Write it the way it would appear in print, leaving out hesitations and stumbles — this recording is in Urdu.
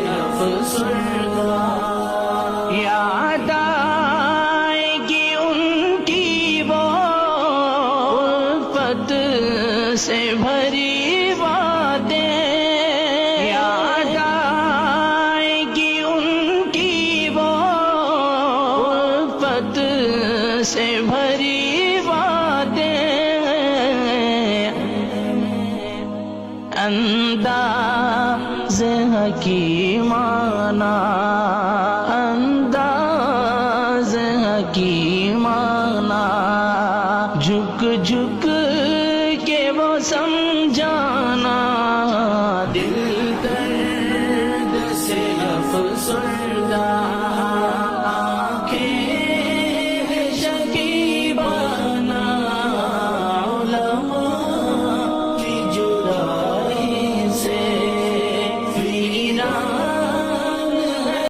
افسردہ، یاد آئے گی ان کی وہ الفت سے بھری باتیں، یاد آئے گی ان کی وہ الفت سے بھری باتیں، انداز حکیمانہ